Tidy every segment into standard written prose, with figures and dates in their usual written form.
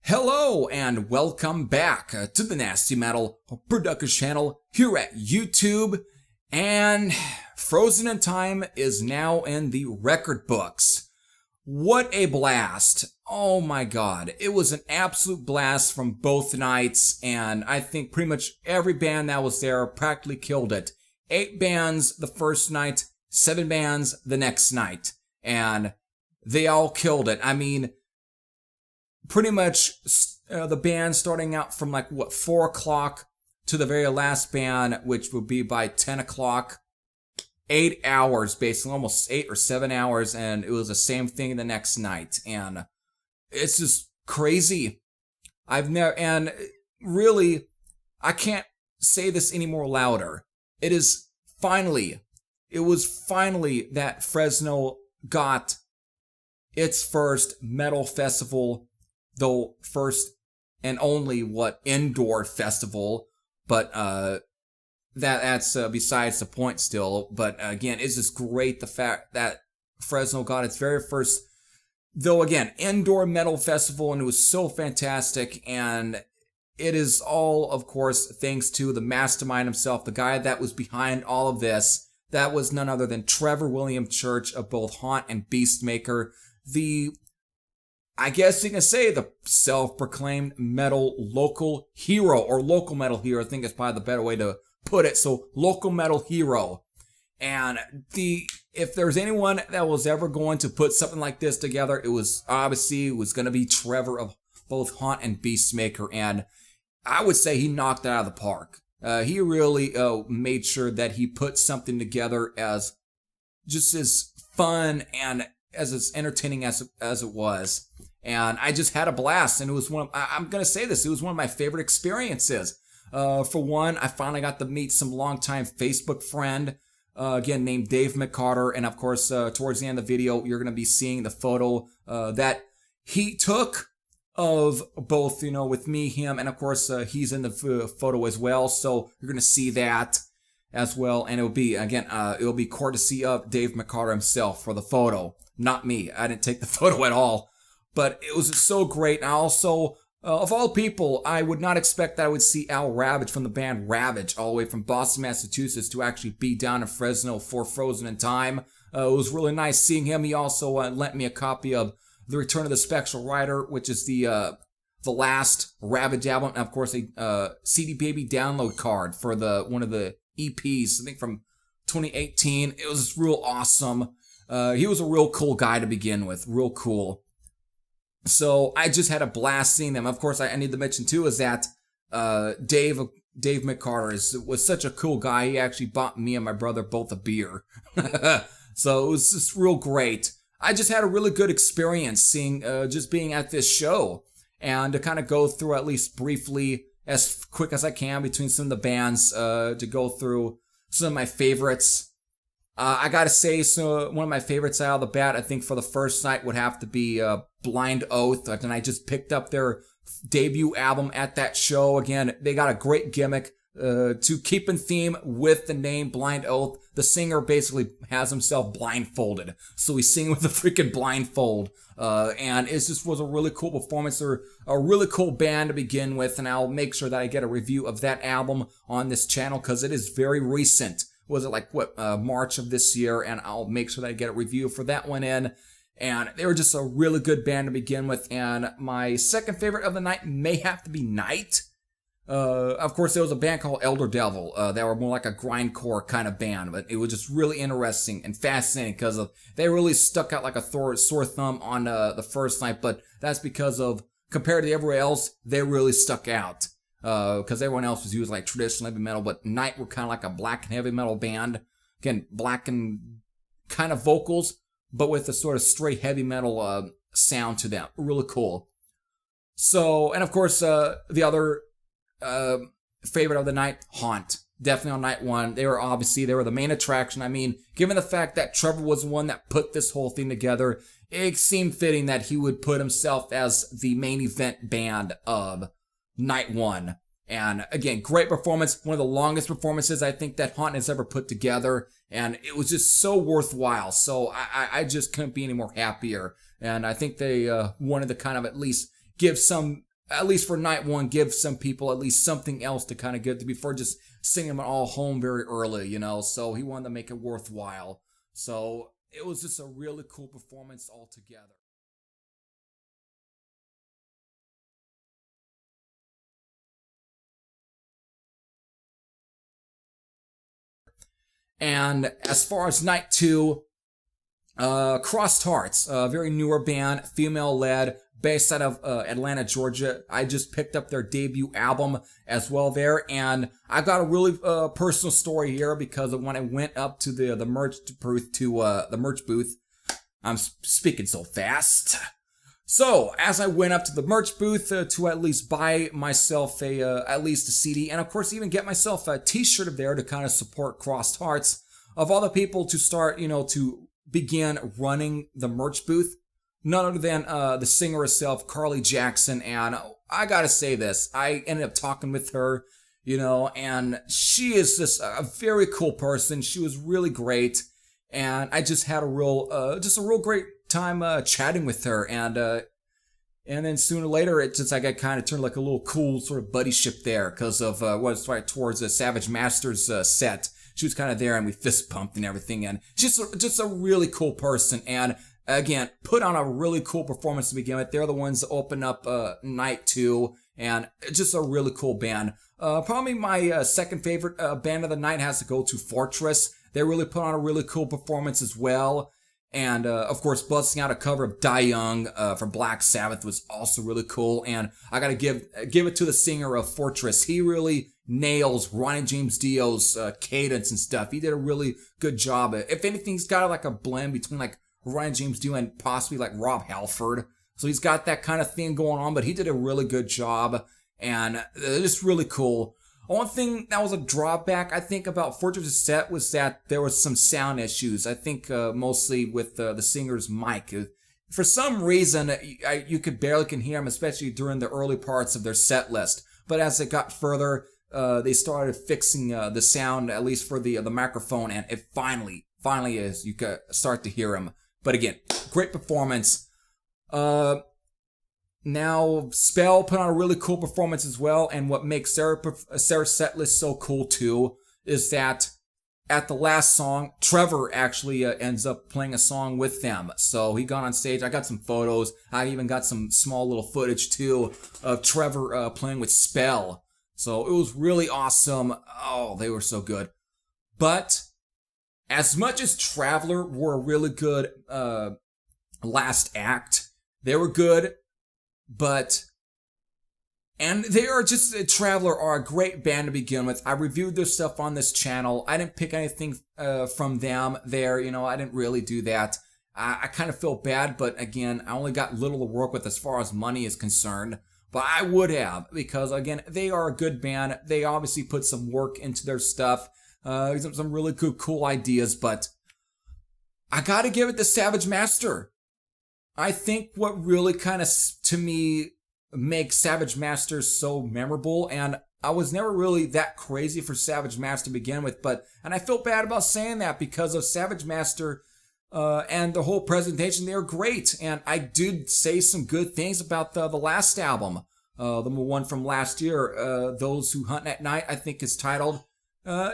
Hello and welcome back to the Nasty Metal Productions channel here at YouTube. And Frozen in Time is now in the record books. What a blast. Oh my god. It was an absolute blast from both nights, and I think pretty much every band that was there practically killed it. 8 bands the first night, 7 bands the next night, and they all killed it. I mean, pretty much the band starting out from 4 o'clock to the very last band, which would be by 10 o'clock. 8 hours, basically, almost 8 or 7 hours, and it was the same thing the next night. And it's just crazy. And really, I can't say this any more louder. It was finally that Fresno got its first metal festival, though first and only indoor festival, but that's besides the point still. But again, it's just great the fact that Fresno got its very first, though again, indoor metal festival, and it was so fantastic. And it is all, of course, thanks to the mastermind himself, the guy that was behind all of this. That was none other than Trevor William Church of both Haunt and Beastmaker, I guess you can say the self-proclaimed metal local hero, or local metal hero, I think is probably the better way to put it. So, local metal hero. And if there's anyone that was ever going to put something like this together, it was going to be Trevor of both Haunt and Beastmaker. And I would say he knocked it out of the park. He really made sure that he put something together as just as fun and as entertaining as it was. And I just had a blast, and it was I'm going to say this, it was one of my favorite experiences. For one, I finally got to meet some longtime Facebook friend, again, named Dave McCarter. And of course, towards the end of the video, you're going to be seeing the photo that he took of both, with me, him, and of course, he's in the photo as well. So you're going to see that as well. And it'll be courtesy of Dave McCarter himself for the photo. Not me. I didn't take the photo at all. But it was so great. And also, of all people, I would not expect that I would see Al Ravage from the band Ravage all the way from Boston, Massachusetts to actually be down in Fresno for Frozen in Time. It was really nice seeing him. He also lent me a copy of The Return of the Spectral Rider, which is the last Ravage album. And of course, a CD Baby download card for one of the EPs, I think from 2018. It was real awesome. He was a real cool guy to begin with. Real cool. So I just had a blast seeing them. Of course, I need to mention too is that Dave McCarter was such a cool guy. He actually bought me and my brother both a beer. So it was just real great. I just had a really good experience seeing just being at this show, and to kind of go through at least briefly as quick as I can between some of the bands to go through some of my favorites. I gotta say, one of my favorites out of the bat, I think for the first night would have to be Blind Oath. And I just picked up their debut album at that show. Again, they got a great gimmick to keep in theme with the name Blind Oath. The singer basically has himself blindfolded, so he's singing with a freaking blindfold. And it just was a really cool performance. They're a really cool band to begin with, and I'll make sure that I get a review of that album on this channel because it is very recent. Was it March of this year? And I'll make sure that I get a review for that one in. And they were just a really good band to begin with. And my second favorite of the night may have to be Night. Of course, there was a band called Elder Devil. That were more like a grindcore kind of band, but it was just really interesting and fascinating because they really stuck out like a sore thumb on the first night. But that's because of, compared to everyone else, they really stuck out. Because everyone else was using traditional heavy metal, but Night were kind of like a black and heavy metal band. Again, black and kind of vocals, but with a sort of straight heavy metal sound to them. Really cool. So, and of course, the other favorite of the night, Haunt. Definitely on night one. They were the main attraction. I mean, given the fact that Trevor was the one that put this whole thing together, it seemed fitting that he would put himself as the main event band of night one. And again, great performance. One of the longest performances I think that Haunt has ever put together. And it was just so worthwhile. So I just couldn't be any more happier. And I think they wanted to kind of at least give some at least for night one, give some people at least something else to kind of give to before just singing them all home very early, you know. So he wanted to make it worthwhile. So it was just a really cool performance altogether. And as far as night two, Crossed Hearts, a very newer band, female-led, based out of Atlanta, Georgia. I just picked up their debut album as well there, and I got a really personal story here because of when I went up to the merch booth. I'm speaking so fast. So, as I went up to the merch booth to at least buy myself at least a CD, and of course even get myself a t-shirt of there to kind of support Crossed Hearts, of all the people to start, to begin running the merch booth, none other than the singer herself, Carly Jackson. And I gotta say this, I ended up talking with her, and she is just a very cool person. She was really great, and I just had a real great time chatting with her. And then sooner or later, it just, I got kind of turned like a little cool sort of buddyship there because of what was right towards the Savage Masters set. She was kind of there, and we fist pumped and everything, and just a really cool person. And again, put on a really cool performance to begin with. They're the ones that open up night two, and just a really cool band. Probably my second favorite band of the night has to go to Fortress. They really put on a really cool performance as well. And, of course, busting out a cover of Die Young from Black Sabbath was also really cool. And I gotta give it to the singer of Fortress. He really nails Ronnie James Dio's cadence and stuff. He did a really good job. If anything, he's got like a blend between like Ronnie James Dio and possibly like Rob Halford. So he's got that kind of thing going on, but he did a really good job. And it's really cool. One thing that was a drawback, I think, about Fortress's set was that there was some sound issues. I think mostly with the singer's mic. For some reason, you could barely can hear him, especially during the early parts of their set list. But as it got further, they started fixing the sound, at least for the microphone, and it finally is. You could start to hear him. But again, great performance. Now, Spell put on a really cool performance as well, and what makes their set list so cool too is that at the last song, Trevor actually ends up playing a song with them. So he got on stage. I got some photos. I even got some small little footage too of Trevor playing with Spell. So it was really awesome. Oh, they were so good. But as much as Traveler were a really good last act, they were good. And they are just, Traveler are a great band to begin with. I reviewed their stuff on this channel. I didn't pick anything from them there, I didn't really do that. I kind of feel bad, but again, I only got little to work with as far as money is concerned. But I would have, because again, they are a good band. They obviously put some work into their stuff, some really good, cool ideas, but I gotta give it to Savage Master. I think what really kind of, to me, makes Savage Master so memorable, and I was never really that crazy for Savage Master to begin with, and I feel bad about saying that because of Savage Master and the whole presentation. They were great, and I did say some good things about the last album, the one from last year, Those Who Hunt at Night, I think is titled,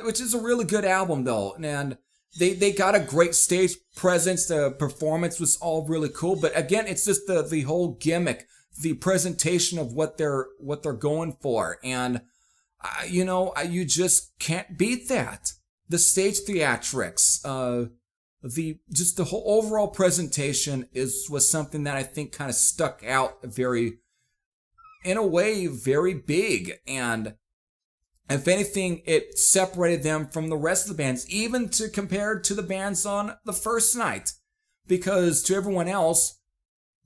which is a really good album though, and They got a great stage presence. The performance was all really cool, but again, it's just the whole gimmick, the presentation of what they're going for, and you just can't beat that. The stage theatrics, the whole overall presentation was something that I think kind of stuck out in a way, very big, and if anything, it separated them from the rest of the bands, even compared to the bands on the first night. Because to everyone else,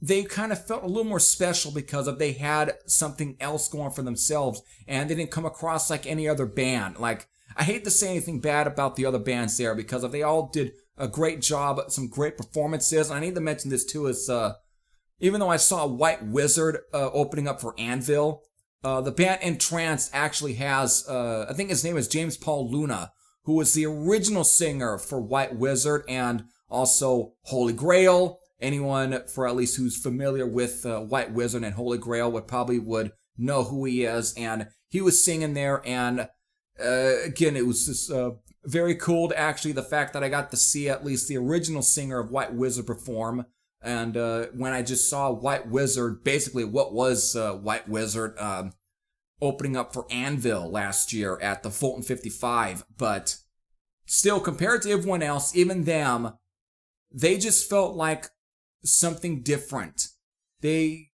they kind of felt a little more special because they had something else going for themselves, and they didn't come across like any other band. Like, I hate to say anything bad about the other bands there, because they all did a great job, some great performances. And I need to mention this too, is even though I saw White Wizard opening up for Anvil, the band In Trance actually has, I think his name is James Paul Luna, who was the original singer for White Wizard and also Holy Grail Anyone, for at least who's familiar with White Wizard and Holy Grail, would know who he is. And he was singing there, and again, it was just very cool to actually the fact that I got to see at least the original singer of White Wizard perform. And when I just saw White Wizard, basically what was White Wizard opening up for Anvil last year at the Fulton 55, but still, compared to everyone else, even them, they just felt like something different. They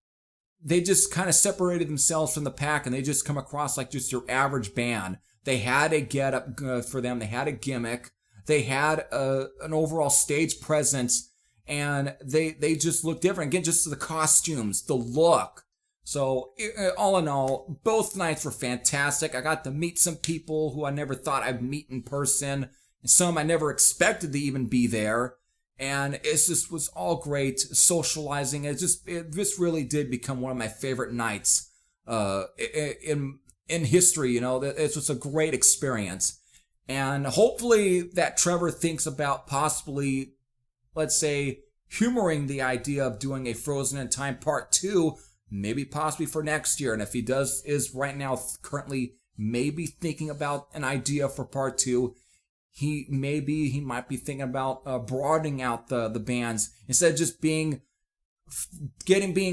just kind of separated themselves from the pack, and they just come across like just your average band. They had a get-up for them. They had a gimmick. They had an overall stage presence, and they just looked different. Again, just the costumes, the look. So, all in all, both nights were fantastic. I got to meet some people who I never thought I'd meet in person. Some I never expected to even be there. And it just was all great socializing. It just really did become one of my favorite nights in history. You know, it was a great experience. And hopefully that Trevor thinks about possibly, let's say, humoring the idea of doing a Frozen in Time Part 2, maybe possibly for next year. And if he is right now currently maybe thinking about an idea for Part 2, he might be thinking about broadening out the bands instead of just being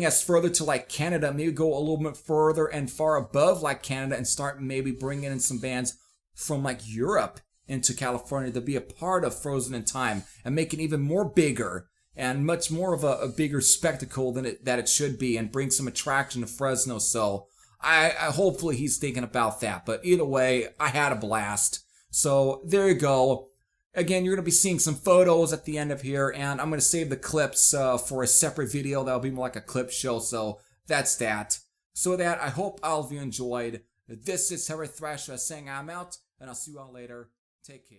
as further to like Canada, maybe go a little bit further and far above like Canada and start maybe bringing in some bands from like Europe into California to be a part of Frozen in Time and make it even more bigger and much more of a bigger spectacle than it should be, and bring some attraction to Fresno. So I hopefully he's thinking about that. But either way, I had a blast. So there you go. Again, you're going to be seeing some photos at the end of here, and I'm going to save the clips for a separate video. That'll be more like a clip show, so that's that. So with that, I hope all of you enjoyed. This is Harry Thrasher saying I'm out, and I'll see you all later. Take care.